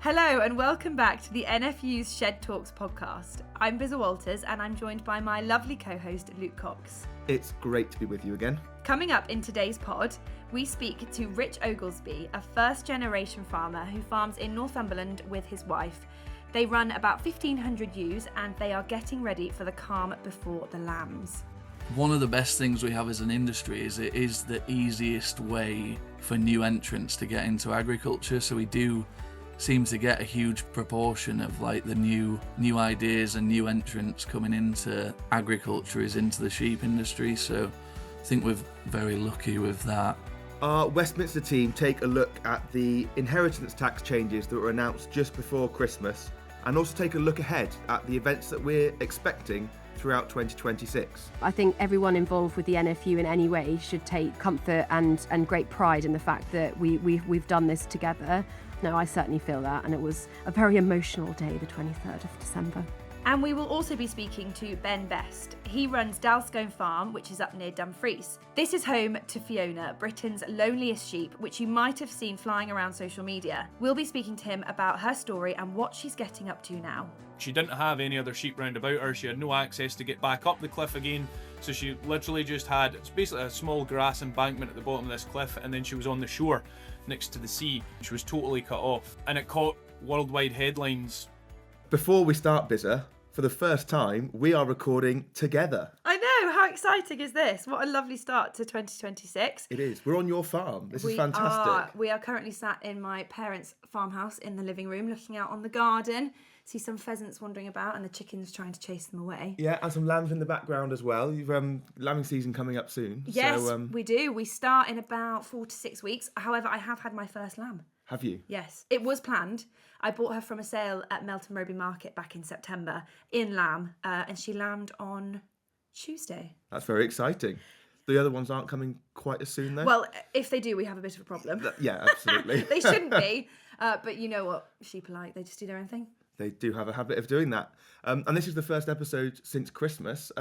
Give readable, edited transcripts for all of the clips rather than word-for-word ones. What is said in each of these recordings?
Hello and welcome back to the NFU's Shed Talks podcast. I'm Bizza Walters and I'm joined by my lovely co-host Luke Cox. It's great to be with you again. Coming up in today's pod, we speak to Rich Oglesby, a first-generation farmer who farms in Northumberland with his wife. They run about 1,500 ewes and they are getting ready for the calm before the lambs. One of the best things we have as an industry is it is the easiest way for new entrants to get into agriculture. So we do seem to get a huge proportion of like the new ideas and new entrants coming into agriculture is into the sheep industry. So I think we're very lucky with that. Our Westminster team take a look at the inheritance tax changes that were announced just before Christmas and also take a look ahead at the events that we're expecting throughout 2026. I think everyone involved with the NFU in any way should take comfort and great pride in the fact that we've done this together. No, I certainly feel that, and it was a very emotional day, the 23rd of December. And we will also be speaking to Ben Best. He runs Dalscone Farm, which is up near Dumfries. This is home to Fiona, Britain's loneliest sheep, which you might have seen flying around social media. We'll be speaking to him about her story and what she's getting up to now. She didn't have any other sheep round about her. She had no access to get back up the cliff again. So she literally just had, it's basically a small grass embankment at the bottom of this cliff, and then she was on the shore next to the sea. She was totally cut off, and it caught worldwide headlines. Before we start, Bizza, for the first time, we are recording together. I know, how exciting is this? What a lovely start to 2026. It is. We're on your farm. This is fantastic. We are currently sat in my parents' farmhouse in the living room, looking out on the garden. See some pheasants wandering about and the chickens trying to chase them away. Yeah, and some lambs in the background as well. You've lambing season coming up soon. Yes, so, we do. We start in about 4 to 6 weeks. However, I have had my first lamb. Have you? Yes, it was planned. I bought her from a sale at Melton Mowbray Market back in September in lamb, and she lambed on Tuesday. That's very exciting. The other ones aren't coming quite as soon, though? Well, if they do, we have a bit of a problem. Yeah, absolutely. They shouldn't be, but you know what sheep are like. They just do their own thing. They do have a habit of doing that. And this is the first episode since Christmas.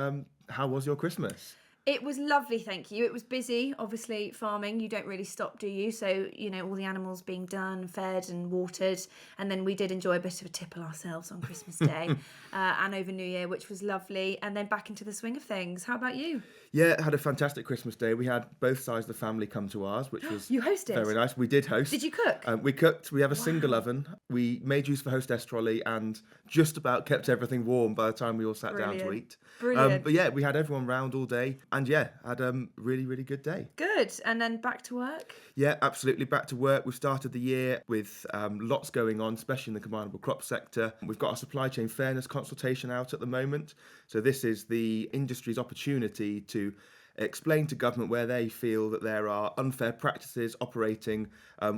How was your Christmas? It was lovely, thank you. It was busy, obviously, farming. You don't really stop, do you? So, you know, all the animals being done, fed and watered. And then we did enjoy a bit of a tipple ourselves on Christmas Day and over New Year, which was lovely. And then back into the swing of things. How about you? Yeah, had a fantastic Christmas Day. We had both sides of the family come to ours, which was You hosted? very nice. We did host. Did you cook? We cooked. We have a single oven. We made use of a hostess trolley and just about kept everything warm by the time we all sat down to eat. Brilliant. But yeah, we had everyone round all day and yeah, had a really, really good day. Good. And then back to work? Yeah, absolutely. Back to work. We've started the year with lots going on, especially in the combinable crop sector. We've got our supply chain fairness consultation out at the moment. So this is the industry's opportunity to explain to government where they feel that there are unfair practices operating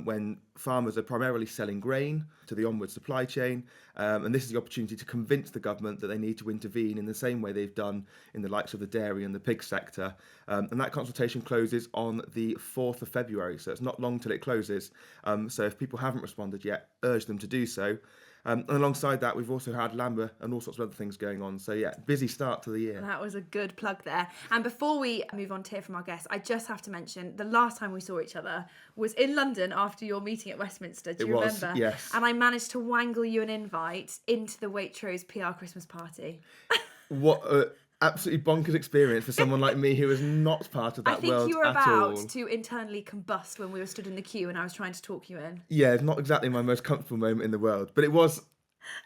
when farmers are primarily selling grain to the onward supply chain. And this is the opportunity to convince the government that they need to intervene in the same way they've done in the likes of the dairy and the pig sector. And that consultation closes on the 4th of February, so it's not long till it closes. So if people haven't responded yet, urge them to do so. And alongside that, we've also had Lambert and all sorts of other things going on. So yeah, busy start to the year. That was a good plug there. And before we move on to hear from our guests, I just have to mention the last time we saw each other was in London after your meeting at Westminster. Do you remember? Yes. And I managed to wangle you an invite into the Waitrose PR Christmas party. What a absolutely bonkers experience for someone like me who is not part of that world at all. I think you were about to internally combust when we were stood in the queue and I was trying to talk you in. Yeah, it's not exactly my most comfortable moment in the world, but it was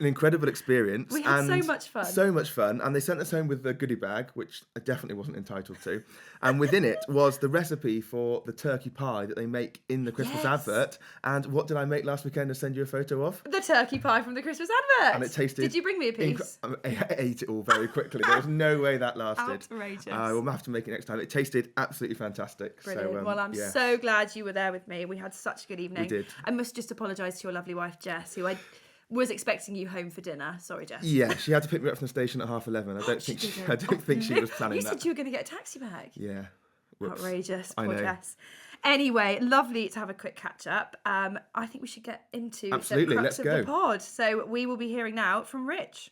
an incredible experience. We had so much fun. So much fun. And they sent us home with the goodie bag, which I definitely wasn't entitled to. And within it was the recipe for the turkey pie that they make in the Christmas advert. And what did I make last weekend and send you a photo of? The turkey pie from the Christmas advert. And it tasted... Did you bring me a piece? I ate it all very quickly. There was no way that lasted. Outrageous. We'll have to make it next time. It tasted absolutely fantastic. Brilliant. So, well, I'm so glad you were there with me. We had such a good evening. We did. I must just apologise to your lovely wife, Jess, who I was expecting you home for dinner. Sorry, Jess. Yeah, she had to pick me up from the station at 11:30. I don't think she was planning You that. said you were going to get a taxi back. Yeah. Whoops. Outrageous. I Poor know. Jess. Anyway, lovely to have a quick catch up. I think we should get into Absolutely, the let's crux of the go. pod. So we will be hearing now from Rich.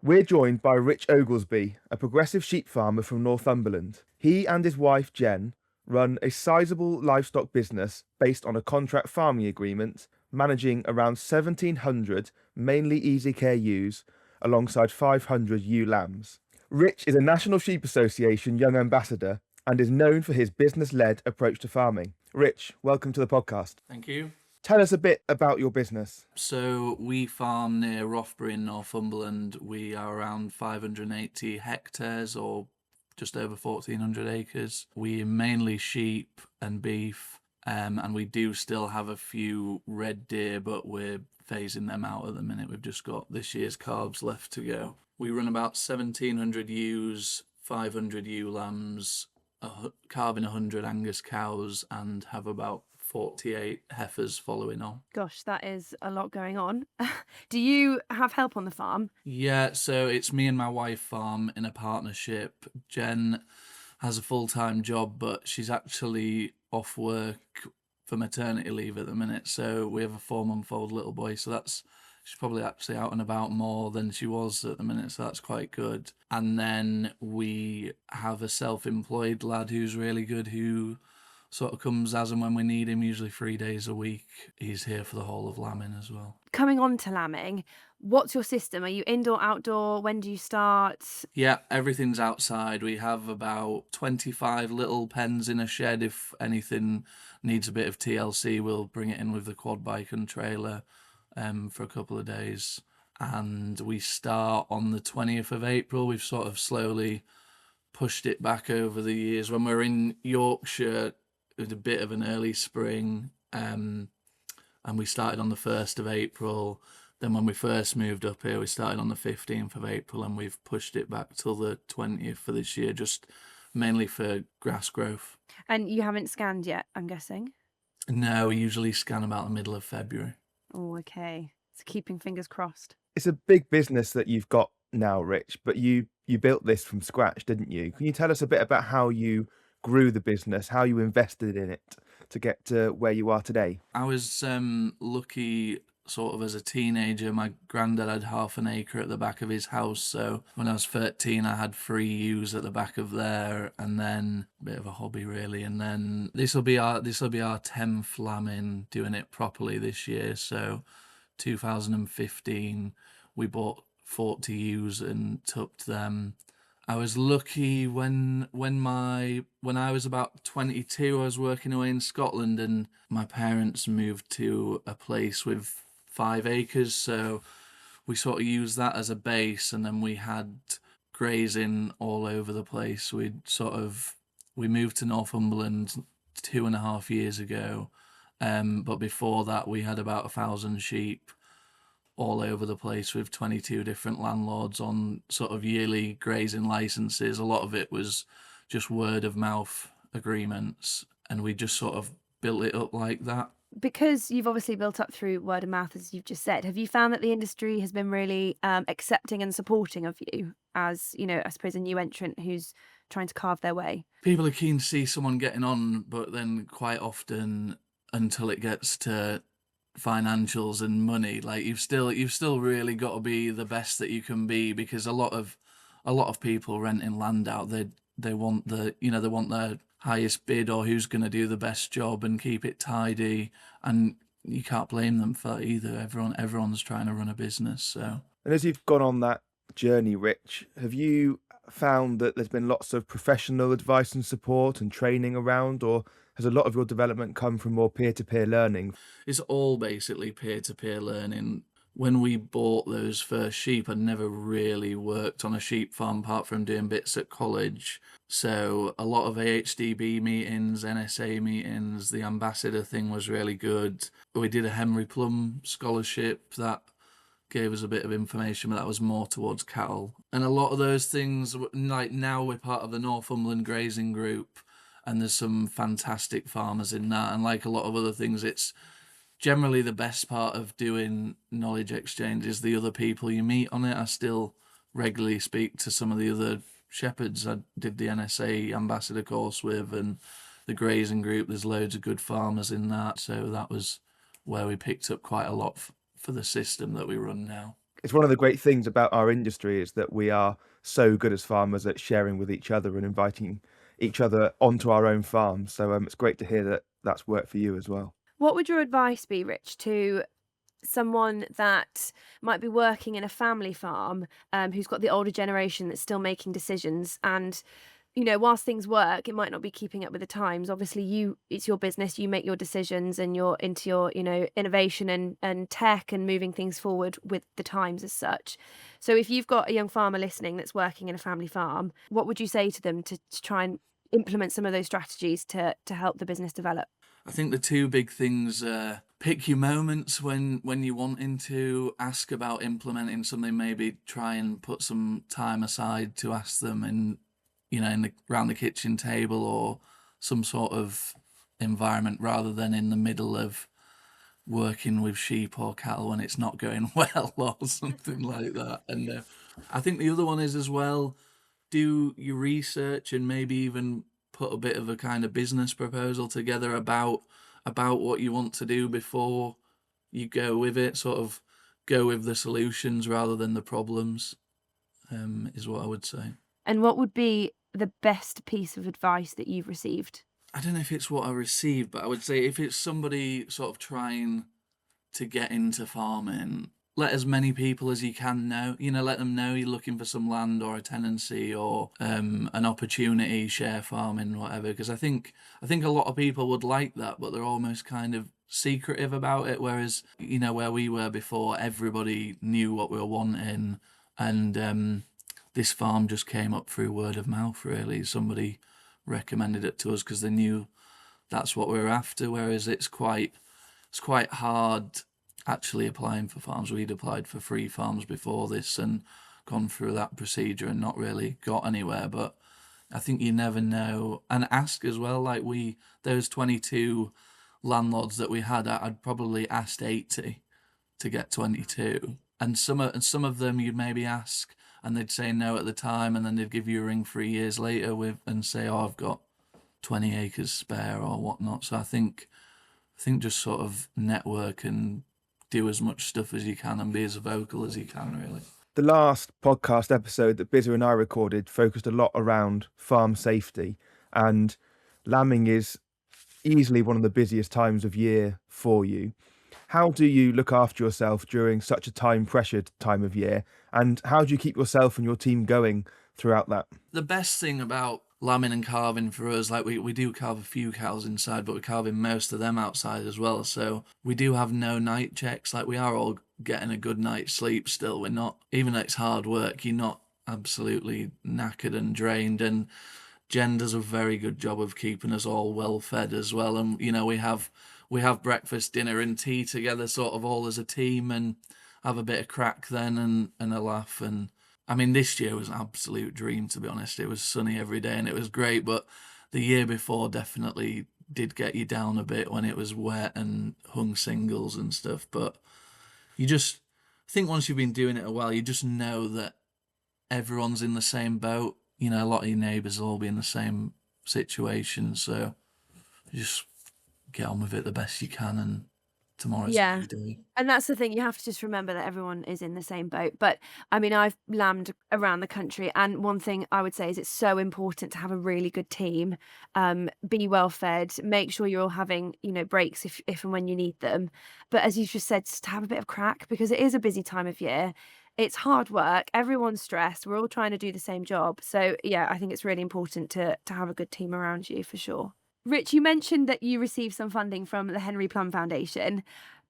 We're joined by Rich Oglesby, a progressive sheep farmer from Northumberland. He and his wife Jen run a sizable livestock business based on a contract farming agreement, managing around 1,700 mainly easy care ewes alongside 500 ewe lambs. Rich is a National Sheep Association Young Ambassador and is known for his business-led approach to farming. Rich, welcome to the podcast. Thank you. Tell us a bit about your business. So we farm near Rothbury in Northumberland. We are around 580 hectares or just over 1,400 acres. We mainly sheep and beef, and we do still have a few red deer, but we're phasing them out at the minute. We've just got this year's calves left to go. We run about 1,700 ewes, 500 ewe lambs, calving 100 Angus cows, and have about 48 heifers following on. Gosh, that is a lot going on. Do you have help on the farm? Yeah, so it's me and my wife farm in a partnership. Jen has a full-time job, but she's actually off work for maternity leave at the minute. So we have a 4-month-old little boy. So she's probably actually out and about more than she was at the minute. So that's quite good. And then we have a self-employed lad who's really good, who sort of comes as and when we need him, usually 3 days a week. He's here for the whole of lambing as well. Coming on to lambing, what's your system? Are you indoor, outdoor? When do you start? Yeah, everything's outside. We have about 25 little pens in a shed. If anything needs a bit of TLC, we'll bring it in with the quad bike and trailer for a couple of days. And we start on the 20th of April. We've sort of slowly pushed it back over the years. When we're in Yorkshire, it was a bit of an early spring, and we started on the 1st of April. Then when we first moved up here, we started on the 15th of April, and we've pushed it back till the 20th for this year, just mainly for grass growth. And you haven't scanned yet, I'm guessing? No, we usually scan about the middle of February. Oh, okay. So keeping fingers crossed. It's a big business that you've got now, Rich, but you built this from scratch, didn't you? Can you tell us a bit about how you grew the business, how you invested in it to get to where you are today? I was lucky sort of as a teenager. My granddad had half an acre at the back of his house, so when I was 13 I had 3 ewes at the back of there, and then a bit of a hobby really, and then this will be our 10th lambing, doing it properly this year. So 2015 we bought 40 ewes and tucked them. I was lucky when I was about 22, I was working away in Scotland, and my parents moved to a place with 5 acres, so we sort of used that as a base, and then we had grazing all over the place. We moved to Northumberland 2.5 years ago, but before that we had about 1,000 sheep all over the place with 22 different landlords on sort of yearly grazing licenses. A lot of it was just word of mouth agreements, and we just sort of built it up like that. Because you've obviously built up through word of mouth, as you've just said, have you found that the industry has been really accepting and supporting of you as, you know, I suppose a new entrant who's trying to carve their way? People are keen to see someone getting on, but then quite often, until it gets to financials and money, like you've still really got to be the best that you can be, because a lot of people renting land out, they want their highest bid, or who's going to do the best job and keep it tidy, and you can't blame them for that either. Everyone's trying to run a business. So, and as you've gone on that journey, Rich, have you found that there's been lots of professional advice and support and training around, or has a lot of your development come from more peer-to-peer learning? It's all basically peer-to-peer learning. When we bought those first sheep, I'd never really worked on a sheep farm apart from doing bits at college. So a lot of AHDB meetings, NSA meetings, the ambassador thing was really good. We did a Henry Plum scholarship that gave us a bit of information, but that was more towards cattle. And a lot of those things, like now we're part of the Northumberland Grazing Group, and there's some fantastic farmers in that. And like a lot of other things, it's generally the best part of doing knowledge exchange is the other people you meet on it. I still regularly speak to some of the other shepherds I did the NSA ambassador course with, and the grazing group. There's loads of good farmers in that. So that was where we picked up quite a lot for the system that we run now. It's one of the great things about our industry is that we are so good as farmers at sharing with each other and inviting each other onto our own farms. So it's great to hear that that's worked for you as well. What would your advice be, Rich, to someone that might be working in a family farm, who's got the older generation that's still making decisions? And whilst things work, it might not be keeping up with the times. Obviously, it's your business, you make your decisions, and you're into your, innovation and tech and moving things forward with the times as such. So if you've got a young farmer listening that's working in a family farm, what would you say to them to try and implement some of those strategies to help the business develop? I think the two big things are pick your moments when you're wanting to ask about implementing something. Maybe try and put some time aside to ask them around the kitchen table or some sort of environment, rather than in the middle of working with sheep or cattle when it's not going well or something like that. And I think the other one is as well, do your research and maybe even put a bit of a kind of business proposal together about what you want to do before you go with it. Sort of go with the solutions rather than the problems, is what I would say. And what would be the best piece of advice that you've received? I don't know if it's what I received, but I would say if it's somebody sort of trying to get into farming, let as many people as you can know. Let them know you're looking for some land or a tenancy or an opportunity, share farming, whatever. Because I think a lot of people would like that, but they're almost kind of secretive about it. Whereas where we were before, everybody knew what we were wanting, and this farm just came up through word of mouth. Really, somebody recommended it to us because they knew that's what we were after. Whereas it's quite hard actually applying for farms. We'd applied for 3 farms before this and gone through that procedure and not really got anywhere. But I think you never know. And ask as well, like those 22 landlords that we had, I'd probably asked 80 to get 22. And some of them you'd maybe ask and they'd say no at the time, and then they'd give you a ring 3 years later and say, oh, I've got 20 acres spare or whatnot. So I think just sort of network and do as much stuff as you can and be as vocal as you can, really. The last podcast episode that Bizza and I recorded focused a lot around farm safety, and lambing is easily one of the busiest times of year for you. How do you look after yourself during such a time-pressured time of year, and how do you keep yourself and your team going throughout that? The best thing about lambing and calving for us, like we do calve a few cows inside, but we're calving most of them outside as well. So we do have no night checks. Like we are all getting a good night's sleep still. We're not, even though it's hard work, you're not absolutely knackered and drained. And Jen does a very good job of keeping us all well fed as well. And we have breakfast, dinner and tea together, sort of all as a team, and have a bit of crack then and a laugh. And I mean, this year was an absolute dream, to be honest. It was sunny every day and it was great, but the year before definitely did get you down a bit when it was wet and hung singles and stuff. But I think once you've been doing it a while, you just know that everyone's in the same boat. A lot of your neighbours will all be in the same situation, so you just get on with it the best you can, and tomorrow's a new day. And that's the thing, you have to just remember that everyone is in the same boat. But I mean, I've lambed around the country, and one thing I would say is it's so important to have a really good team, be well fed, make sure you're all having breaks if and when you need them. But as you just said, just have a bit of crack, because it is a busy time of year. It's hard work, everyone's stressed, we're all trying to do the same job. So yeah, I think it's really important to have a good team around you, for sure. Rich, you mentioned that you received some funding from the Henry Plum Foundation.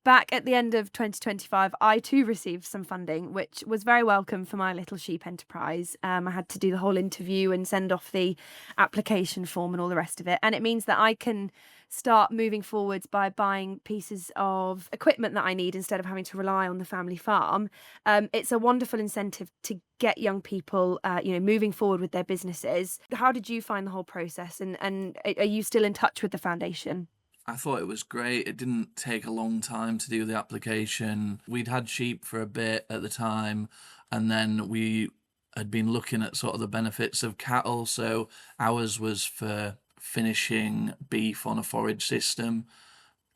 Back at the end of 2025, I too received some funding, which was very welcome for my little sheep enterprise. I had to do the whole interview and send off the application form and all the rest of it. And it means that I can start moving forwards by buying pieces of equipment that I need instead of having to rely on the family farm. It's a wonderful incentive to get young people, moving forward with their businesses. How did you find the whole process? And are you still in touch with the foundation? I thought it was great. It didn't take a long time to do the application. We'd had sheep for a bit at the time, and then we had been looking at sort of the benefits of cattle. So ours was for finishing beef on a forage system,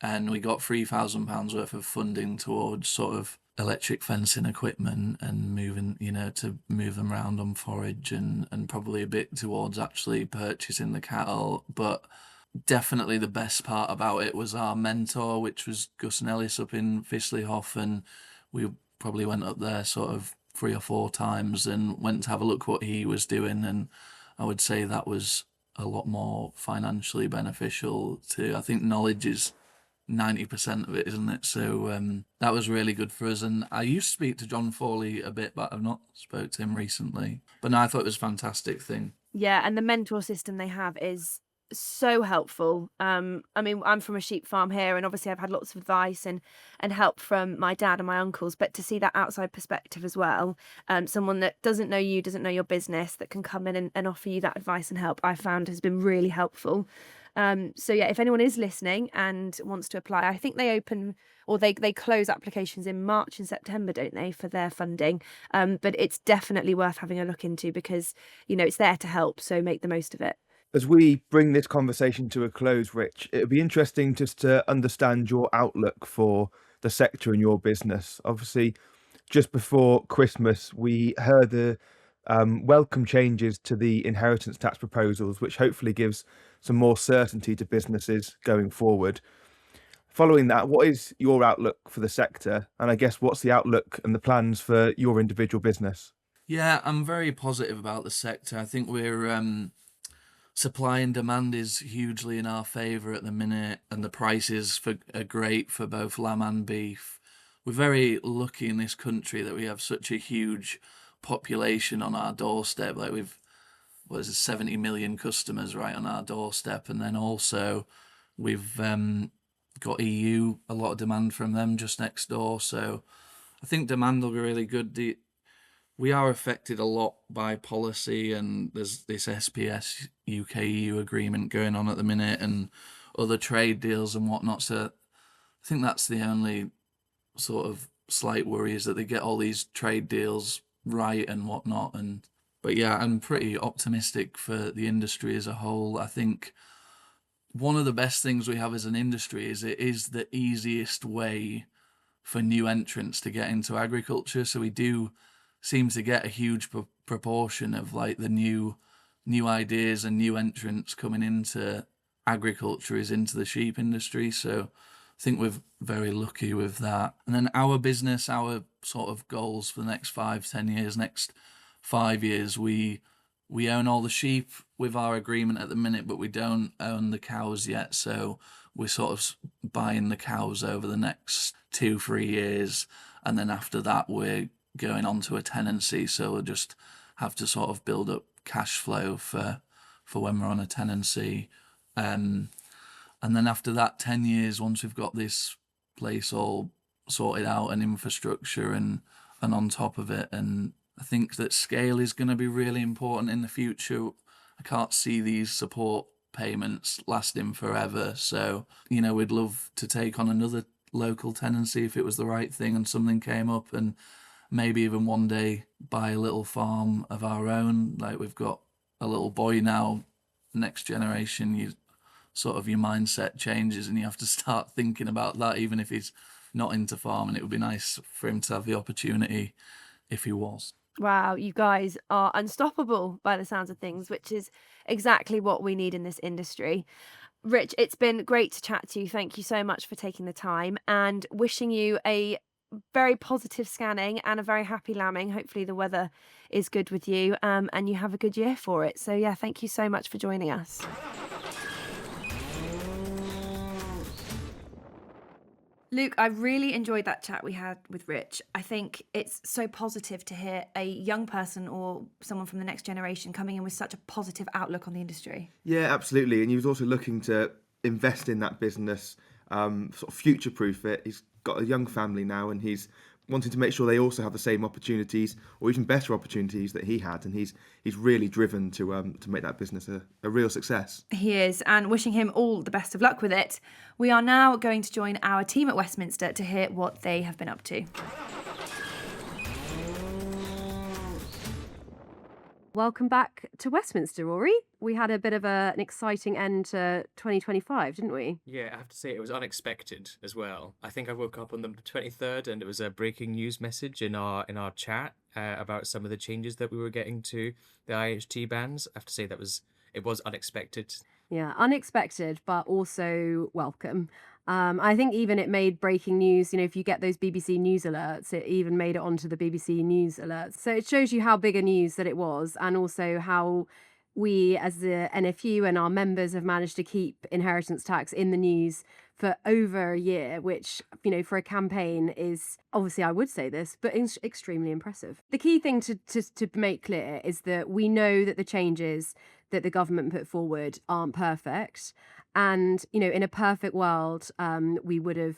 and we got £3,000 worth of funding towards sort of electric fencing equipment and moving, to move them around on forage and probably a bit towards actually purchasing the cattle. But definitely the best part about it was our mentor, which was Gus and Ellis up in Fisleyhoff, and we probably went up there sort of 3 or 4 times and went to have a look what he was doing, and I would say that was a lot more financially beneficial too. I think knowledge is 90% of it, isn't it? So that was really good for us. And I used to speak to John Fawley a bit, but I've not spoke to him recently. But no, I thought it was a fantastic thing. Yeah, and the mentor system they have is so helpful. I mean, I'm from a sheep farm here, and obviously I've had lots of advice and help from my dad and my uncles, but to see that outside perspective as well, someone that doesn't know you, doesn't know your business, that can come in and offer you that advice and help, I found has been really helpful. So yeah, if anyone is listening and wants to apply, I think they open or they close applications in March and September, don't they, for their funding? But it's definitely worth having a look into because, it's there to help. So make the most of it. As we bring this conversation to a close, Rich, it would be interesting just to understand your outlook for the sector and your business. Obviously, just before Christmas, we heard the welcome changes to the inheritance tax proposals, which hopefully gives some more certainty to businesses going forward. Following that, what is your outlook for the sector? And I guess what's the outlook and the plans for your individual business? Yeah, I'm very positive about the sector. I think we're supply and demand is hugely in our favour at the minute, and the prices are great for both lamb and beef. We're very lucky in this country that we have such a huge population on our doorstep. Like 70 million customers right on our doorstep, and then also we've got EU, a lot of demand from them just next door. So I think demand will be really good. We are affected a lot by policy, and there's this SPS UK-EU agreement going on at the minute and other trade deals and whatnot. So I think that's the only sort of slight worry, is that they get all these trade deals right and whatnot. But yeah, I'm pretty optimistic for the industry as a whole. I think one of the best things we have as an industry is it is the easiest way for new entrants to get into agriculture. So we do seem to get a huge proportion of like the new ideas and new entrants coming into agriculture is into the sheep industry. So I think we're very lucky with that. And then our business, our sort of goals for the next 5-10 years, next 5 years, we own all the sheep with our agreement at the minute, but we don't own the cows yet. So we're sort of buying the cows over the next 2-3 years. And then after that, we're going on to a tenancy. So we'll just have to sort of build up cash flow for when we're on a tenancy. And then after that 10 years, once we've got this place all sorted out and infrastructure and on top of it, and I think that scale is going to be really important in the future. I can't see these support payments lasting forever. So, we'd love to take on another local tenancy if it was the right thing and something came up, and maybe even one day buy a little farm of our own. Like we've got a little boy now, next generation, your mindset changes and you have to start thinking about that, even if he's not into farming. It would be nice for him to have the opportunity if he was. Wow, you guys are unstoppable by the sounds of things, which is exactly what we need in this industry. Rich, it's been great to chat to you. Thank you so much for taking the time, and wishing you a very positive scanning and a very happy lambing. Hopefully the weather is good with you, and you have a good year for it. So yeah, thank you so much for joining us. Luke, I really enjoyed that chat we had with Rich. I think it's so positive to hear a young person or someone from the next generation coming in with such a positive outlook on the industry. Yeah, absolutely. And he was also looking to invest in that business, sort of future-proof it. He's got a young family now, and he's wanting to make sure they also have the same opportunities or even better opportunities that he had. And he's really driven to make that business a real success. He is, and wishing him all the best of luck with it. We are now going to join our team at Westminster to hear what they have been up to. Welcome back to Westminster, Rory. We had a bit of an exciting end to 2025, didn't we? Yeah, I have to say it was unexpected as well. I think I woke up on the 23rd and it was a breaking news message in our chat about some of the changes that we were getting to the IHT bans. I have to say it was unexpected. Yeah, unexpected, but also welcome. I think even it made breaking news, if you get those BBC News alerts, it even made it onto the BBC News alerts. So it shows you how big a news that it was, and also how we as the NFU and our members have managed to keep inheritance tax in the news for over a year, which, for a campaign is, obviously I would say this, but extremely impressive. The key thing to make clear is that we know that the changes that the government put forward aren't perfect. And, in a perfect world, we would have,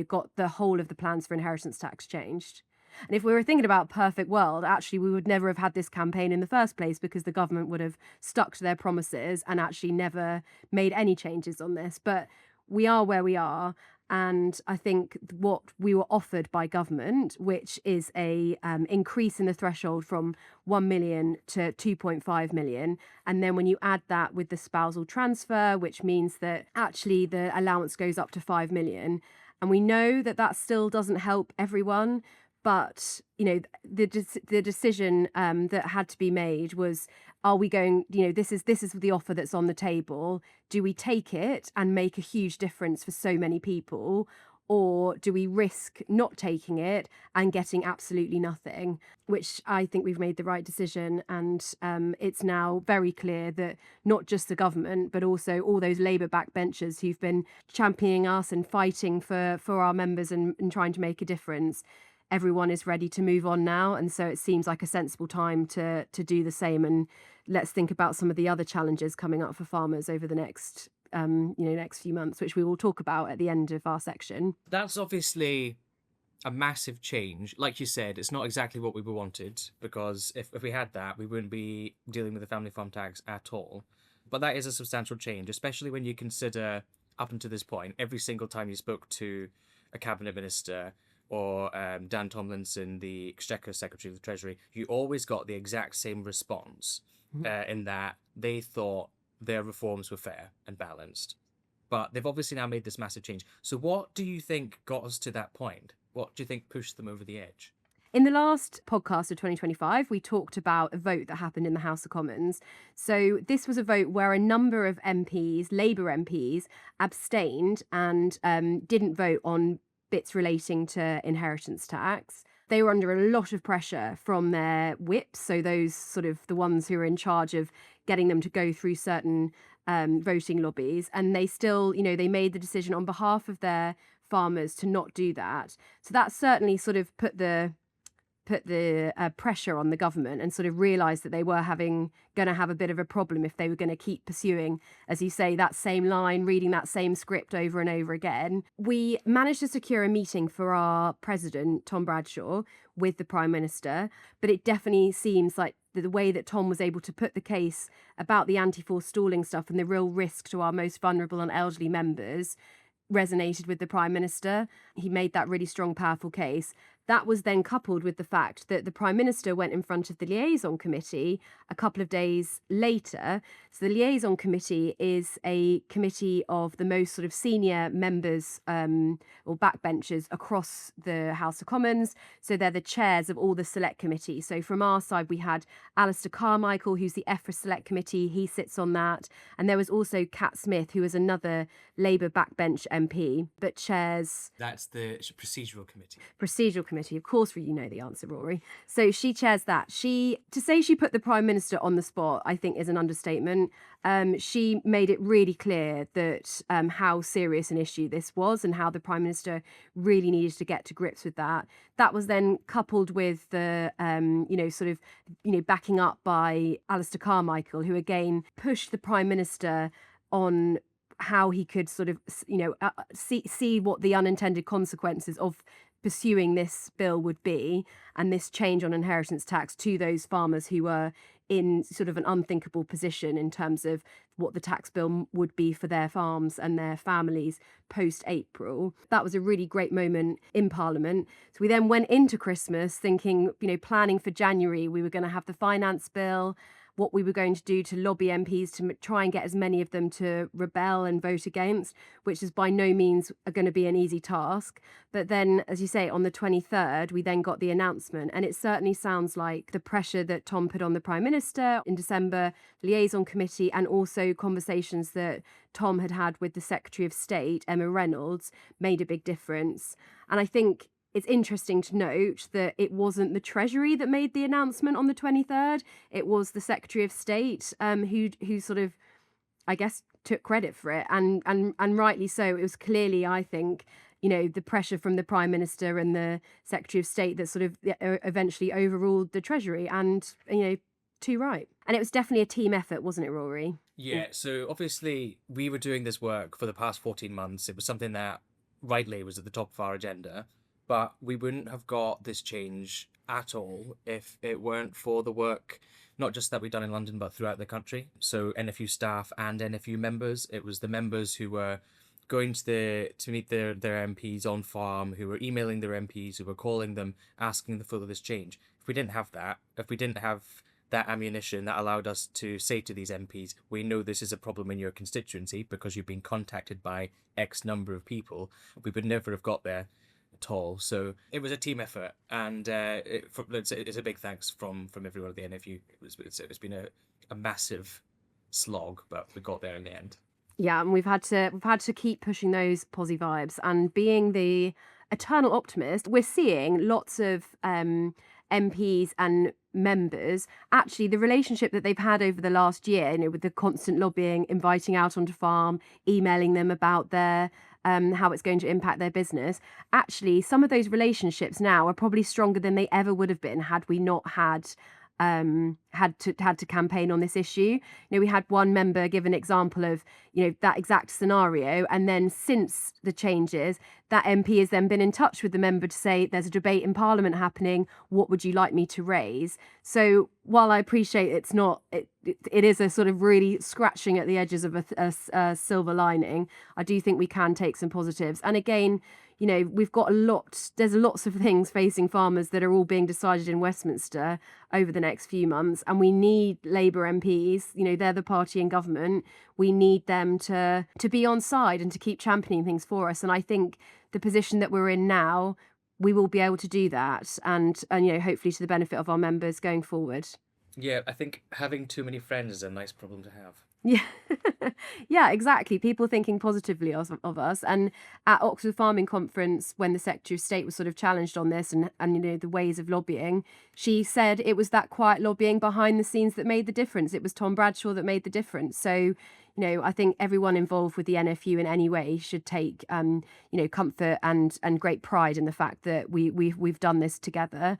got the whole of the plans for inheritance tax changed. And if we were thinking about perfect world, actually, we would never have had this campaign in the first place, because the government would have stuck to their promises and actually never made any changes on this. But we are where we are. And I think what we were offered by government, which is a increase in the threshold from 1 million to 2.5 million. And then when you add that with the spousal transfer, which means that actually the allowance goes up to 5 million. And we know that that still doesn't help everyone. But, the decision that had to be made was, are we going, this is the offer that's on the table. Do we take it and make a huge difference for so many people? Or do we risk not taking it and getting absolutely nothing? Which I think we've made the right decision. And it's now very clear that not just the government, but also all those Labour backbenchers who've been championing us and fighting for our members and trying to make a difference, everyone is ready to move on now. And so it seems like a sensible time to do the same. And let's think about some of the other challenges coming up for farmers over the next few months, which we will talk about at the end of our section. That's obviously a massive change. Like you said, it's not exactly what we wanted, because if we had that, we wouldn't be dealing with the family farm tax at all. But that is a substantial change, especially when you consider, up until this point, every single time you spoke to a cabinet minister or Dan Tomlinson, the Exchequer Secretary of the Treasury, you always got the exact same response, in that they thought their reforms were fair and balanced. But they've obviously now made this massive change. So what do you think got us to that point? What do you think pushed them over the edge? In the last podcast of 2025, we talked about a vote that happened in the House of Commons. So this was a vote where a number of MPs, Labour MPs, abstained and didn't vote on bits relating to inheritance tax. They were under a lot of pressure from their whips, so those sort of the ones who are in charge of getting them to go through certain voting lobbies, and they still, they made the decision on behalf of their farmers to not do that. So that certainly sort of put the pressure on the government, and sort of realised that they were going to have a bit of a problem if they were going to keep pursuing, as you say, that same line, reading that same script over and over again. We managed to secure a meeting for our president, Tom Bradshaw, with the Prime Minister, but it definitely seems like the way that Tom was able to put the case about the anti-forestalling stuff and the real risk to our most vulnerable and elderly members resonated with the Prime Minister. He made that really strong, powerful case. That was then coupled with the fact that the Prime Minister went in front of the Liaison Committee a couple of days later. So the Liaison Committee is a committee of the most sort of senior members or backbenchers across the House of Commons. So they're the chairs of all the select committees. So from our side, we had Alistair Carmichael, who's the EFRA Select Committee. He sits on that. And there was also Kat Smith, who is another Labour backbench MP, but chairs... That's the Procedural Committee. Procedural Committee. Of course, you know the answer, Rory. So she chairs that. To say she put the Prime Minister on the spot, I think, is an understatement. She made it really clear that how serious an issue this was and how the Prime Minister really needed to get to grips with that. That was then coupled with the, backing up by Alistair Carmichael, who again pushed the Prime Minister on how he could sort of, see what the unintended consequences of pursuing this bill would be, and this change on inheritance tax to those farmers who were in sort of an unthinkable position in terms of what the tax bill would be for their farms and their families post-April. That was a really great moment in Parliament. So we then went into Christmas thinking, planning for January, we were going to have the finance bill. what we were going to do to lobby MPs to try and get as many of them to rebel and vote against, which is by no means going to be an easy task. But then, as you say, on the 23rd, we then got the announcement, and it certainly sounds like the pressure that Tom put on the Prime Minister in December, liaison committee, and also conversations that Tom had had with the Secretary of State, Emma Reynolds, made a big difference. And I think it's interesting to note that it wasn't the Treasury that made the announcement on the 23rd. It was the Secretary of State who sort of, I guess, took credit for it. And rightly so. It was clearly, I think, the pressure from the Prime Minister and the Secretary of State that sort of eventually overruled the Treasury. And, too right. And it was definitely a team effort, wasn't it, Rory? Yeah, so obviously we were doing this work for the past 14 months. It was something that rightly was at the top of our agenda. But we wouldn't have got this change at all if it weren't for the work, not just that we've done in London, but throughout the country. So NFU staff and NFU members, it was the members who were going to meet their MPs on farm, who were emailing their MPs, who were calling them, asking them for this change. If we didn't have that, if we didn't have that ammunition that allowed us to say to these MPs, we know this is a problem in your constituency because you've been contacted by X number of people, we would never have got there at all. So it was a team effort, and it's a big thanks from everyone at the NFU. It's been a massive slog, but we got there in the end. Yeah, and we've had to keep pushing those posy vibes and being the eternal optimist. We're seeing lots of MPs and members, actually the relationship that they've had over the last year, with the constant lobbying, inviting out onto farm, emailing them about their how it's going to impact their business. Actually, some of those relationships now are probably stronger than they ever would have been had we not had to campaign on this issue. We had one member give an example of that exact scenario, and then since the changes, that MP has then been in touch with the member to say there's a debate in Parliament happening, what would you like me to raise? So while I appreciate it is a sort of really scratching at the edges of a silver lining, I do think we can take some positives. And again, we've got there's lots of things facing farmers that are all being decided in Westminster over the next few months. And we need Labour MPs, they're the party in government. We need them to be on side and to keep championing things for us. And I think the position that we're in now, we will be able to do that. And hopefully to the benefit of our members going forward. Yeah, I think having too many friends is a nice problem to have. Yeah, yeah, exactly. People thinking positively of us. And at Oxford Farming Conference, when the Secretary of State was sort of challenged on this and the ways of lobbying, she said it was that quiet lobbying behind the scenes that made the difference. It was Tom Bradshaw that made the difference. So, I think everyone involved with the NFU in any way should take, comfort and great pride in the fact that we've done this together.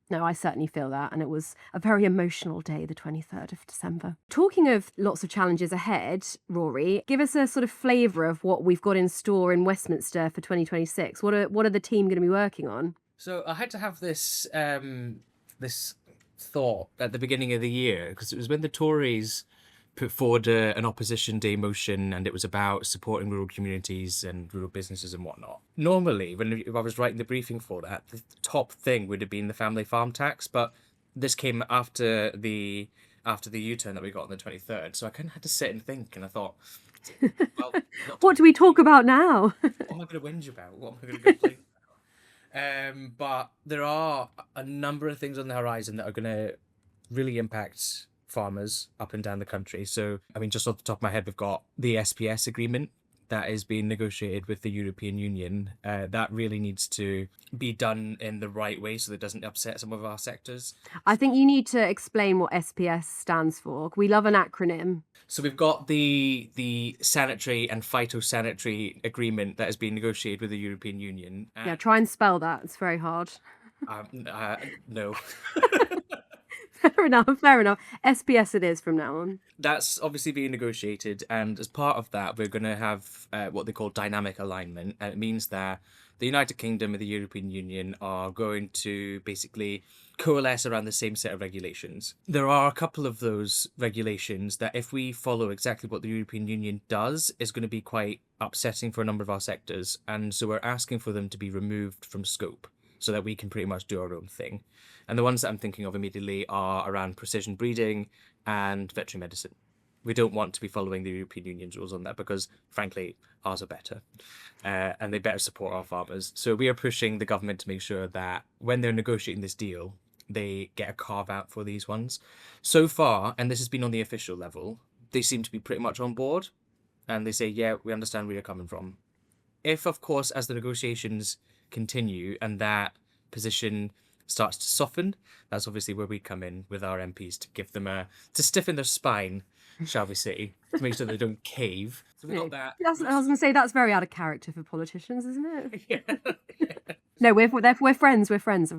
No, I certainly feel that. And it was a very emotional day, the 23rd of December. Talking of lots of challenges ahead, Rory, give us a sort of flavour of what we've got in store in Westminster for 2026. What are the team going to be working on? So I had to have this this thought at the beginning of the year, because it was when the Tories put forward an opposition day motion, and it was about supporting rural communities and rural businesses and whatnot. Normally, when I was writing the briefing for that, the top thing would have been the family farm tax, but this came after the U-turn that we got on the 23rd, so I kind of had to sit and think, and I thought, well, what do we talk about now? What am I going to whinge about? What am I going to complain about? But there are a number of things on the horizon that are going to really impact farmers up and down the country. So, just off the top of my head, we've got the SPS agreement that is being negotiated with the European Union. That really needs to be done in the right way so that it doesn't upset some of our sectors. I think you need to explain what SPS stands for. We love an acronym. So we've got the sanitary and phytosanitary agreement that is being negotiated with the European Union. Yeah, try and spell that. It's very hard. No. Fair enough. SPS it is from now on. That's obviously being negotiated, and as part of that, we're going to have what they call dynamic alignment, and it means that the United Kingdom and the European Union are going to basically coalesce around the same set of regulations. There are a couple of those regulations that, if we follow exactly what the European Union does, is going to be quite upsetting for a number of our sectors, and so we're asking for them to be removed from scope. so that we can pretty much do our own thing. And the ones that I'm thinking of immediately are around precision breeding and veterinary medicine. We don't want to be following the European Union's rules on that because, frankly, ours are better and they better support our farmers. So we are pushing the government to make sure that when they're negotiating this deal, they get a carve out for these ones. So far, and this has been on the official level, they seem to be pretty much on board and they say, yeah, we understand where you're coming from. If, of course, as the negotiations continue and that position starts to soften, that's obviously where we come in with our MPs to give them to stiffen their spine, shall we say, to make sure they don't cave. So we got that. I was going to say that's very out of character for politicians, isn't it? Yeah. No, we're friends. We're friends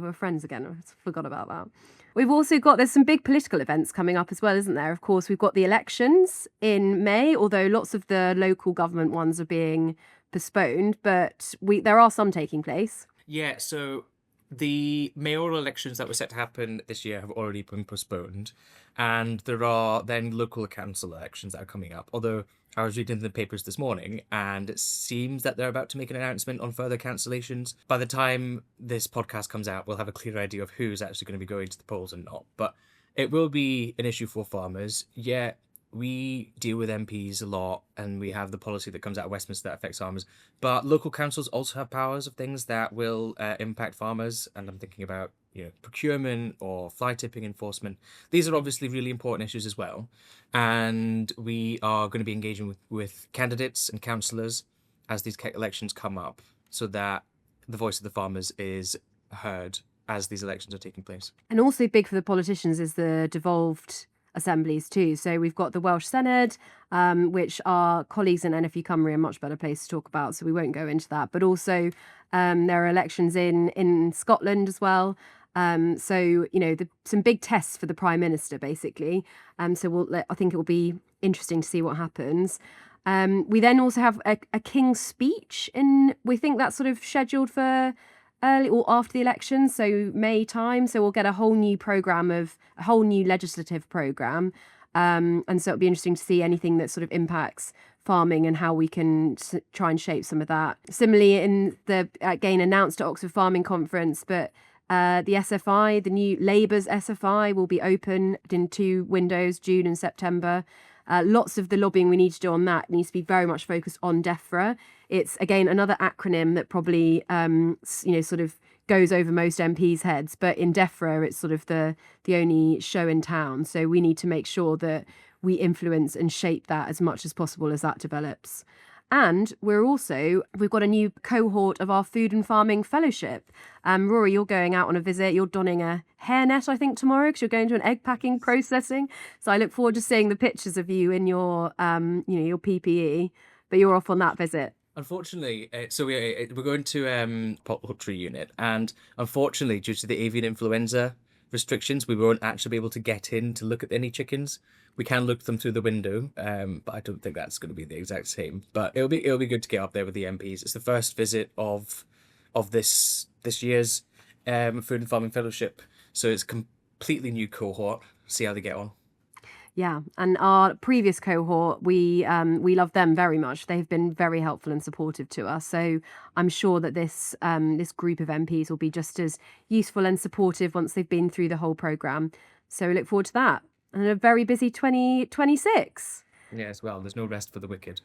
again. I forgot about that. We've also there's some big political events coming up as well, isn't there? Of course, we've got the elections in May, although lots of the local government ones are being postponed, but there are some taking place. Yeah, so the mayoral elections that were set to happen this year have already been postponed, and there are then local council elections that are coming up. Although I was reading the papers this morning, and it seems that they're about to make an announcement on further cancellations. By the time this podcast comes out, we'll have a clear idea of who's actually going to be going to the polls and not. But it will be an issue for farmers. Yeah, we deal with MPs a lot, and we have the policy that comes out of Westminster that affects farmers. But local councils also have powers of things that will impact farmers. And I'm thinking about, procurement or fly tipping enforcement. These are obviously really important issues as well. And we are going to be engaging with candidates and councillors as these elections come up, so that the voice of the farmers is heard as these elections are taking place. And also big for the politicians is the devolved assemblies too. So we've got the Welsh Senedd, which our colleagues in NFU Cymru are much better placed to talk about, so we won't go into that. But also there are elections in Scotland as well. So, some big tests for the Prime Minister, basically. So I think it will be interesting to see what happens. We then also have a King's speech we think that's sort of scheduled for early or after the election, so May time. So we'll get a whole new legislative programme. And so it'll be interesting to see anything that sort of impacts farming and how we can try and shape some of that. Similarly, in the, again, announced at Oxford Farming Conference, but the SFI, the new Labour's SFI, will be open in 2 windows, June and September. Lots of the lobbying we need to do on that needs to be very much focused on DEFRA. It's, again, another acronym that probably, sort of goes over most MPs' heads. But in DEFRA, it's sort of the only show in town. So we need to make sure that we influence and shape that as much as possible as that develops. And we've got a new cohort of our Food and Farming Fellowship. Rory, you're going out on a visit. You're donning a hairnet, I think, tomorrow, because you're going to an egg packing processing. So I look forward to seeing the pictures of you in your, your PPE. But you're off on that visit. Unfortunately, so we're going to poultry unit, and unfortunately, due to the avian influenza restrictions, we won't actually be able to get in to look at any chickens. We can look them through the window, but I don't think that's going to be the exact same. But it'll be good to get up there with the MPs. It's the first visit of this year's Food and Farming Fellowship, so it's a completely new cohort. See how they get on. Yeah, and our previous cohort, we love them very much. They've been very helpful and supportive to us. So I'm sure that this group of MPs will be just as useful and supportive once they've been through the whole programme. So we look forward to that. And a very busy 2026. Yes, well, there's no rest for the wicked.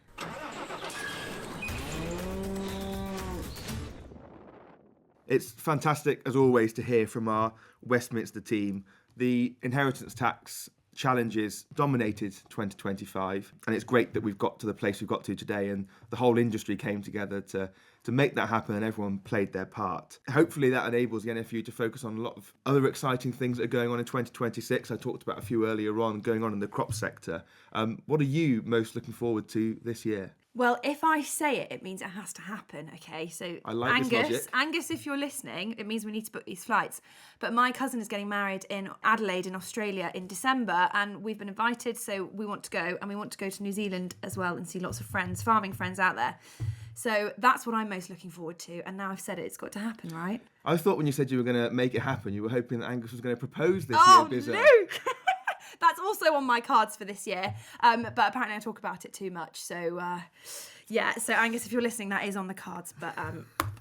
It's fantastic, as always, to hear from our Westminster team. The inheritance tax challenges dominated 2025, and it's great that we've got to the place we've got to today, and the whole industry came together to make that happen, and everyone played their part. Hopefully that enables the NFU to focus on a lot of other exciting things that are going on in 2026. I talked about a few earlier on going on in the crop sector. What are you most looking forward to this year? Well, if I say it, it means it has to happen, okay? So I like this logic. Angus, if you're listening, it means we need to book these flights. But my cousin is getting married in Adelaide in Australia in December, and we've been invited, so we want to go. And we want to go to New Zealand as well and see lots of friends, farming friends out there. So that's what I'm most looking forward to. And now I've said it, it's got to happen, right? I thought when you said you were going to make it happen, you were hoping that Angus was going to propose this year, Bizza. Luke! That's also on my cards for this year. But apparently I talk about it too much. So, so Angus, if you're listening, that is on the cards. But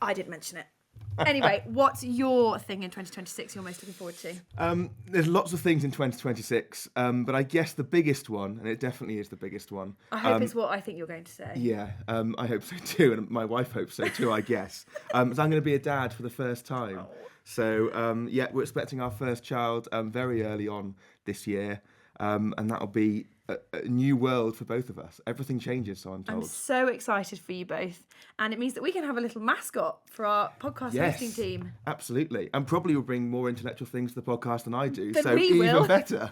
I didn't mention it. Anyway, what's your thing in 2026 you're most looking forward to? There's lots of things in 2026, but I guess the biggest one, and it definitely is the biggest one. I hope it's what I think you're going to say. Yeah, I hope so too, and my wife hopes so too, I guess. So I'm going to be a dad for the first time. So yeah, we're expecting our first child very early on this year, and that'll be a new world for both of us. Everything changes, so I'm told. I'm so excited for you both. And it means that we can have a little mascot for our podcast hosting team. Absolutely. And probably will bring more intellectual things to the podcast than I do. Than so we even will. better.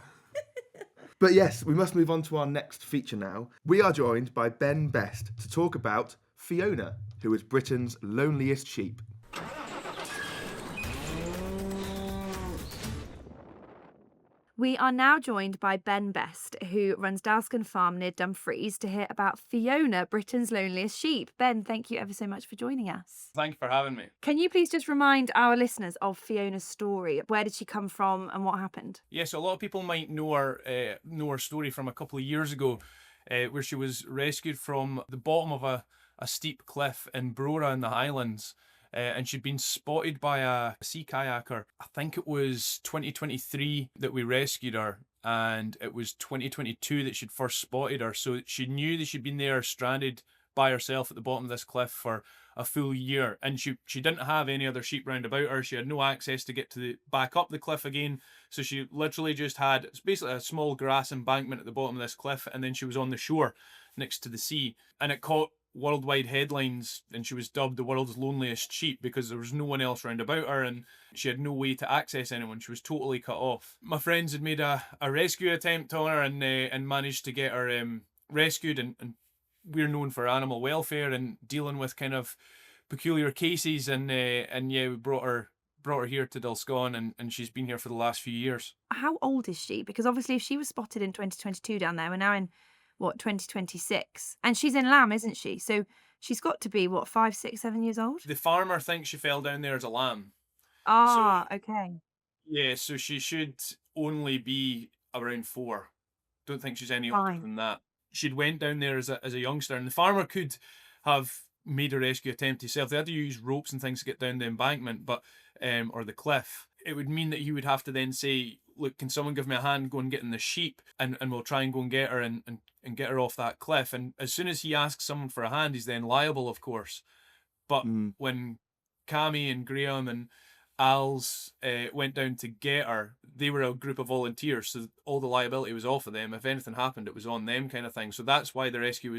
But yes, we must move on to our next feature now. We are joined by Ben Best to talk about Fiona, who is Britain's loneliest sheep. We are now joined by Ben Best, who runs Dalscombe Farm near Dumfries, to hear about Fiona, Britain's loneliest sheep. Ben, thank you ever so much for joining us. Thank you for having me. Can you please just remind our listeners of Fiona's story? Where did she come from and what happened? Yeah, so a lot of people might know her story from a couple of years ago, where she was rescued from the bottom of a steep cliff in Brora in the Highlands. And she'd been spotted by a sea kayaker. I think it was 2023 that we rescued her, and it was 2022 that she'd first spotted her. So she knew that she'd been there stranded by herself at the bottom of this cliff for a full year, and she didn't have any other sheep round about her. She had no access to get to the back up the cliff again, so she literally just had, it's basically a small grass embankment at the bottom of this cliff, and then she was on the shore next to the sea, and it caught worldwide headlines, and she was dubbed the world's loneliest sheep because there was no one else round about her and she had no way to access anyone. She was totally cut off. My friends had made a rescue attempt on her and managed to get her rescued, and we're known for animal welfare and dealing with kind of peculiar cases, and yeah, we brought her here to Dalscombe, and she's been here for the last few years. How old is she? Because obviously if she was spotted in 2022 down there, we're now in 2026, and she's in lamb, isn't she? So she's got to be 5, 6, 7 years old. The farmer thinks she fell down there as a lamb. Okay. Yeah, so she should only be around 4. Don't think she's any older than that. She'd went down there as a youngster, and the farmer could have made a rescue attempt himself. They had to use ropes and things to get down the embankment, but or the cliff. It would mean that he would have to then say, look, can someone give me a hand, go and get in the sheep, and we'll try and go and get her and get her off that cliff. And as soon as he asks someone for a hand, he's then liable, of course. But when Cammy and Graham and Al's went down to get her, they were a group of volunteers, so all the liability was off of them. If anything happened, it was on them, kind of thing. So that's why the rescue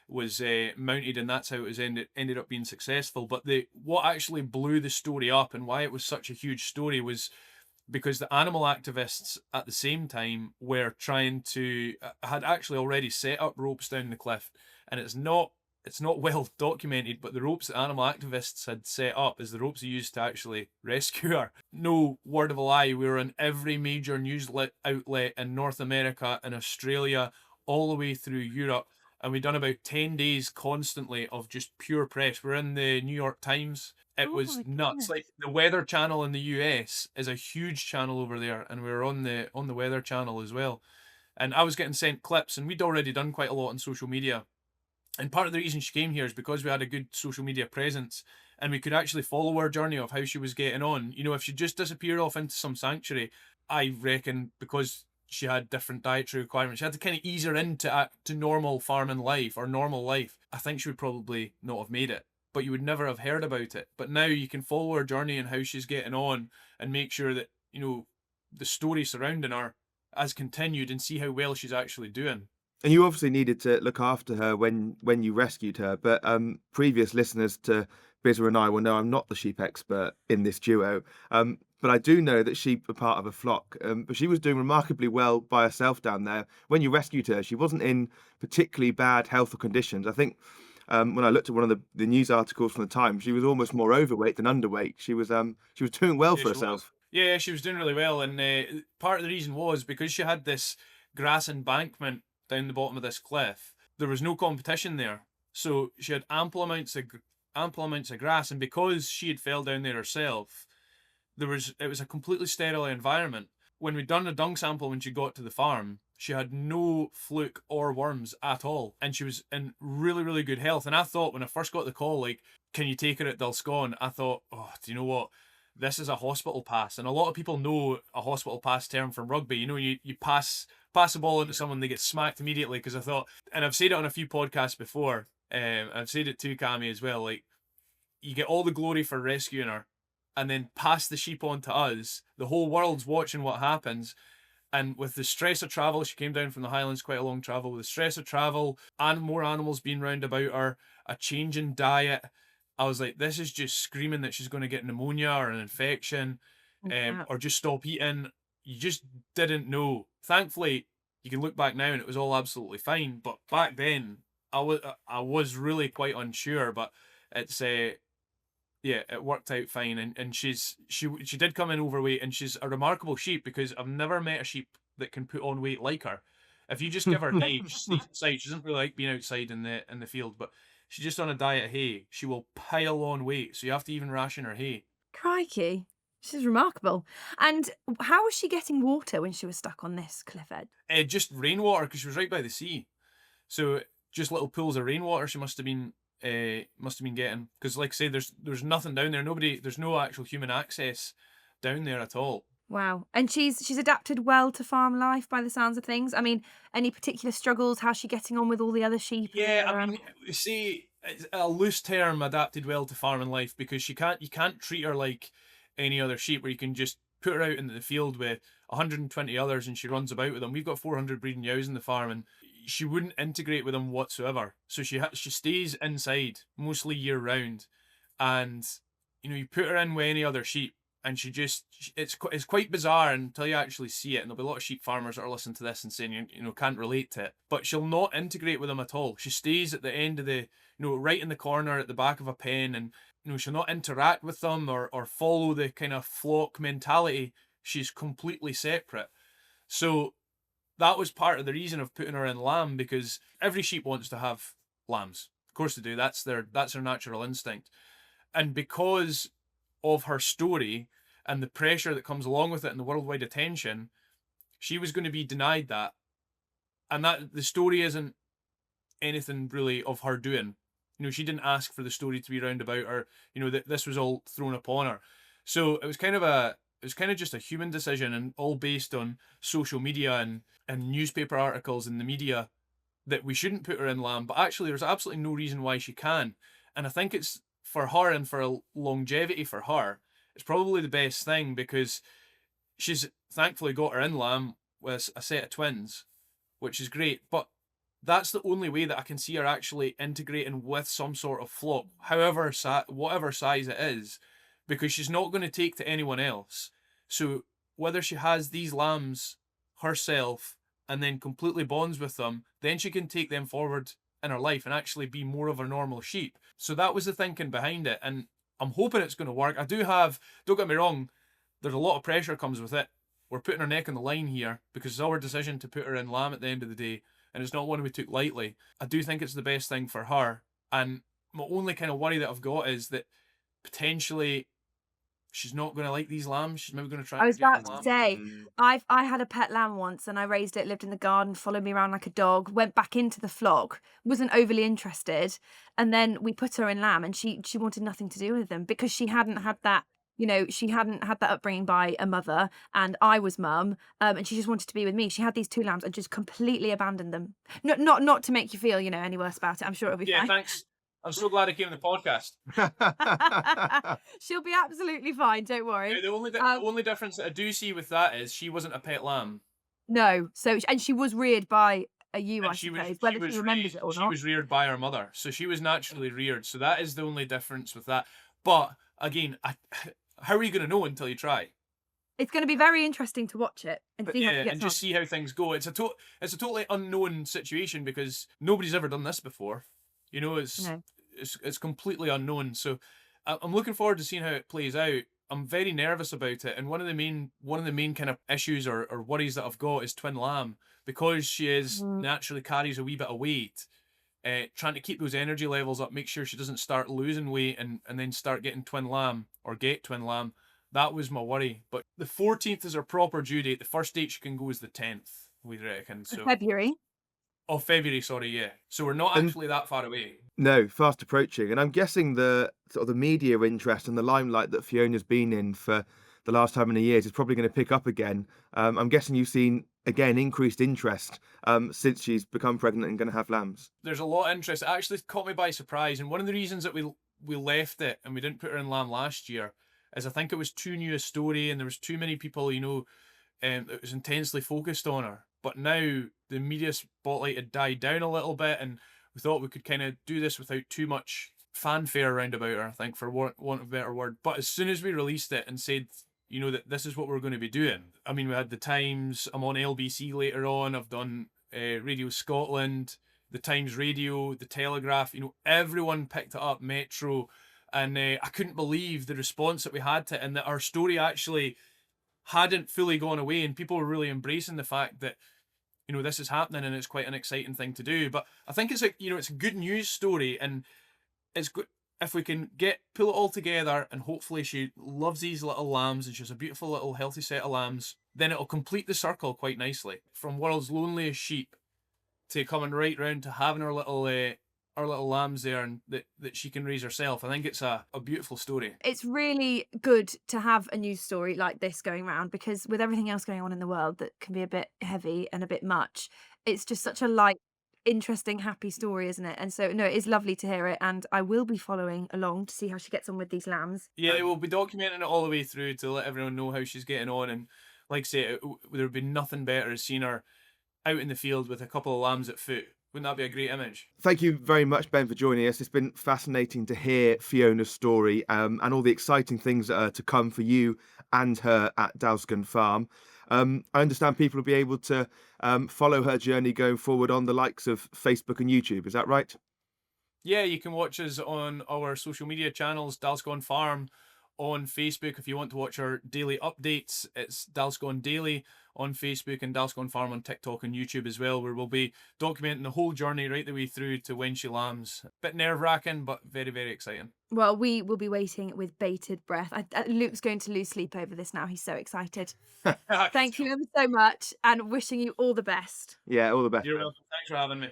was mounted, and that's how it was ended up being successful. But what actually blew the story up and why it was such a huge story was because the animal activists at the same time were had actually already set up ropes down the cliff, and it's not well documented, but the ropes that animal activists had set up is the ropes they used to actually rescue her. No word of a lie, we were in every major news outlet in North America and Australia, all the way through Europe, and we'd done about 10 days constantly of just pure press. We're in the New York Times. It was nuts. Like, the Weather Channel in the US is a huge channel over there, and we were on the Weather Channel as well. And I was getting sent clips, and we'd already done quite a lot on social media. And part of the reason she came here is because we had a good social media presence, and we could actually follow her journey of how she was getting on. You know, if she just disappeared off into some sanctuary, I reckon because she had different dietary requirements, she had to kind of ease her into to normal farming life or normal life, I think she would probably not have made it. But you would never have heard about it. But now you can follow her journey and how she's getting on and make sure that, you know, the story surrounding her has continued and see how well she's actually doing. And you obviously needed to look after her when you rescued her, but previous listeners to Bizza and I will know I'm not the sheep expert in this duo, but I do know that sheep are part of a flock, but she was doing remarkably well by herself down there. When you rescued her, she wasn't in particularly bad health or conditions. I think when I looked at one of the news articles from the Times, she was almost more overweight than underweight. She was doing well for herself. Yeah, she was doing really well, and part of the reason was because she had this grass embankment down the bottom of this cliff. There was no competition there, so she had ample amounts of grass, and because she had fell down there herself, it was a completely sterile environment. when we'd done a dung sample when she got to the farm, she had no fluke or worms at all. And she was in really, really good health. And I thought when I first got the call, like, can you take her at Dulscone? I thought, oh, do you know what? This is a hospital pass. And a lot of people know a hospital pass term from rugby. You know, you pass the ball into someone, they get smacked immediately. Because I thought, and I've said it on a few podcasts before, I've said it to Cammy as well, like, you get all the glory for rescuing her and then pass the sheep on to us. The whole world's watching what happens. And with the stress of travel, she came down from the Highlands, quite a long travel. With the stress of travel and more animals being round about her, a change in diet, I was like, this is just screaming that she's going to get pneumonia or an infection, or just stop eating. You just didn't know. Thankfully, you can look back now and it was all absolutely fine. But back then, I was really quite unsure. But it's yeah, it worked out fine, and she did come in overweight, and she's a remarkable sheep because I've never met a sheep that can put on weight like her. If you just give her hay, she stays inside. She doesn't really like being outside in the field, but she's just on a diet of hay. She will pile on weight, so you have to even ration her hay. Crikey. She's remarkable. And how was she getting water when she was stuck on this cliff edge? Just rainwater, because she was right by the sea, so just little pools of rainwater she must have been getting, because like I say, there's nothing down there. There's no actual human access down there at all. Wow. And she's adapted well to farm life by the sounds of things. I mean, any particular struggles? How's she getting on with all the other sheep? Yeah, I mean, you see, it's a loose term, adapted well to farming life, because you can't treat her like any other sheep where you can just put her out into the field with 120 others and she runs about with them. We've got 400 breeding ewes in the farm, and she wouldn't integrate with them whatsoever. So she stays inside mostly year round, and you know, you put her in with any other sheep, and it's quite bizarre until you actually see it. And there'll be a lot of sheep farmers that are listening to this and saying, you know, can't relate to it. But she'll not integrate with them at all. She stays at the end of right in the corner at the back of a pen, and you know, she'll not interact with them or follow the kind of flock mentality. She's completely separate. So that was part of the reason of putting her in lamb, because every sheep wants to have lambs. Of course they do. That's their natural instinct. And because of her story and the pressure that comes along with it and the worldwide attention, she was going to be denied that. And that the story isn't anything really of her doing. You know, she didn't ask for the story to be round about her. You know, that this was all thrown upon her. So it was kind of just a human decision, and all based on social media and newspaper articles in the media, that we shouldn't put her in lamb. But actually, there's absolutely no reason why she can. And I think it's for her and for longevity for her, it's probably the best thing, because she's thankfully got her in lamb with a set of twins, which is great. But that's the only way that I can see her actually integrating with some sort of flock, whatever size it is, because she's not going to take to anyone else. So whether she has these lambs herself and then completely bonds with them, then she can take them forward in her life and actually be more of a normal sheep. So that was the thinking behind it, and I'm hoping it's going to work. Don't get me wrong, there's a lot of pressure comes with it. We're putting her neck on the line here because it's our decision to put her in lamb at the end of the day, and it's not one we took lightly. I do think it's the best thing for her, and my only kind of worry that I've got is that potentially she's not going to like these lambs. She's maybe going to try. I was to get about the to lamb. say, I had a pet lamb once, and I raised it, lived in the garden, followed me around like a dog, went back into the flock, wasn't overly interested, and then we put her in lamb, and she wanted nothing to do with them because she hadn't had that. You know, she hadn't had that upbringing by a mother, and I was mum, and she just wanted to be with me. She had these two lambs and just completely abandoned them. Not to make you feel, you know, any worse about it. I'm sure it'll be Yeah, fine. thanks. I'm so glad I came on the podcast. She'll be absolutely fine. Don't worry. The only difference that I do see with that is she wasn't a pet lamb. No, so and she was reared by a ewe, I And suppose, whether she remembers it or she not. was reared by her mother, so she was naturally reared. So that is the only difference with that. But again, how are you going to know until you try? It's going to be very interesting to watch it and see how she gets and just see how things go. It's a totally unknown situation because nobody's ever done this before. You know, it's completely unknown. So I'm looking forward to seeing how it plays out. I'm very nervous about it, and one of the main kind of issues or worries that I've got is twin lamb, because she is naturally carries a wee bit of weight. Trying to keep those energy levels up, make sure she doesn't start losing weight and then start getting twin lamb or get twin lamb. That was my worry. But the 14th is her proper due date. The first date she can go is the 10th, we reckon. So February. Oh, February, sorry, yeah. So we're not And- actually that far away. No, fast approaching. And I'm guessing the sort of the media interest and the limelight that Fiona's been in for the last how many years is probably going to pick up again. I'm guessing you've seen, again, increased interest since she's become pregnant and going to have lambs. There's a lot of interest. It actually caught me by surprise. And one of the reasons that we left it and we didn't put her in lamb last year is I think it was too new a story and there was too many people, that was intensely focused on her. But now the media spotlight had died down a little bit and we thought we could kind of do this without too much fanfare around about her, I think, for want of a better word. But as soon as we released it and said, that this is what we're going to be doing. I mean, we had the Times, I'm on LBC later on, I've done Radio Scotland, the Times Radio, the Telegraph, everyone picked it up, Metro, and I couldn't believe the response that we had to it and that our story actually hadn't fully gone away and people were really embracing the fact that this is happening and it's quite an exciting thing to do. But I think it's it's a good news story and it's good if we can pull it all together and hopefully she loves these little lambs and she has a beautiful little healthy set of lambs, then it'll complete the circle quite nicely. From world's loneliest sheep to coming right round to having our little lambs there and that she can raise herself. I think it's a beautiful story. It's really good to have a news story like this going around because with everything else going on in the world that can be a bit heavy and a bit much, it's just such a light, interesting, happy story, isn't it? And so, no, it is lovely to hear it. And I will be following along to see how she gets on with these lambs. Yeah, we'll be documenting it all the way through to let everyone know how she's getting on. And like I say, there would be nothing better as seeing her out in the field with a couple of lambs at foot. Wouldn't that be a great image? Thank you very much, Ben, for joining us. It's been fascinating to hear Fiona's story and all the exciting things that are to come for you and her at Dalston Farm. I understand people will be able to follow her journey going forward on the likes of Facebook and YouTube. Is that right? Yeah, you can watch us on our social media channels, Dalston Farm on Facebook. If you want to watch our daily updates, it's Dalston Daily on Facebook and Dalston Farm on TikTok and YouTube as well, where we'll be documenting the whole journey right the way through to when she lambs. Bit nerve-wracking, but very, very exciting. Well, we will be waiting with bated breath. Luke's going to lose sleep over this now. He's so excited. Thank you ever so much and wishing you all the best. Yeah, all the best. You're welcome. Thanks for having me.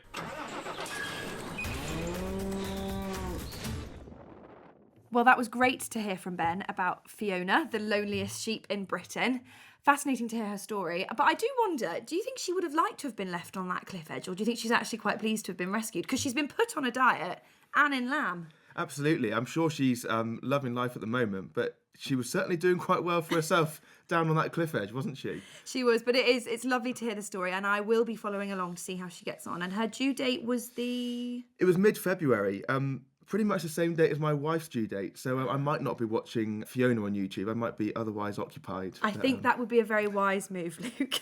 Well, that was great to hear from Ben about Fiona, the loneliest sheep in Britain. Fascinating to hear her story. But I do wonder, do you think she would have liked to have been left on that cliff edge? Or do you think she's actually quite pleased to have been rescued? Because she's been put on a diet and in lamb. Absolutely. I'm sure she's loving life at the moment, but she was certainly doing quite well for herself down on that cliff edge, wasn't she? She was, but it's lovely to hear the story, and I will be following along to see how she gets on. And her due date was It was mid-February. Pretty much the same date as my wife's due date, so I might not be watching Fiona on YouTube. I might be otherwise occupied. I think that would be a very wise move, Luke.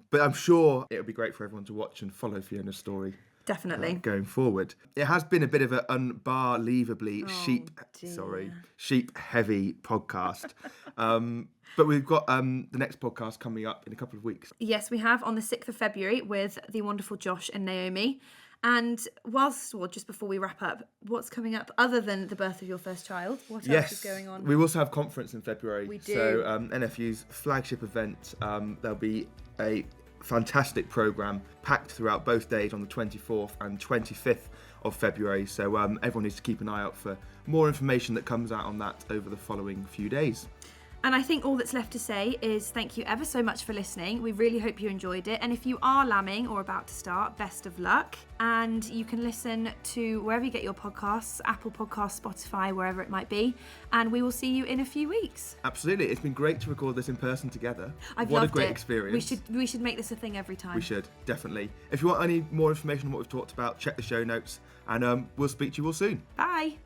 But I'm sure it would be great for everyone to watch and follow Fiona's story. Definitely. Going forward. It has been a bit of an unbelievably dear. sheep-heavy podcast. But we've got the next podcast coming up in a couple of weeks. Yes, we have on the 6th of February with the wonderful Josh and Naomi. And just before we wrap up, what's coming up other than the birth of your first child? What else is going on? We also have conference in February. We do. So NFU's flagship event, there'll be a fantastic programme packed throughout both days on the 24th and 25th of February. So everyone needs to keep an eye out for more information that comes out on that over the following few days. And I think all that's left to say is thank you ever so much for listening. We really hope you enjoyed it. And if you are lambing or about to start, best of luck. And you can listen to wherever you get your podcasts, Apple Podcasts, Spotify, wherever it might be. And we will see you in a few weeks. Absolutely. It's been great to record this in person together. I've what loved a great it. experience. We should make this a thing every time. We should, definitely. If you want any more information on what we've talked about, check the show notes. And we'll speak to you all soon. Bye.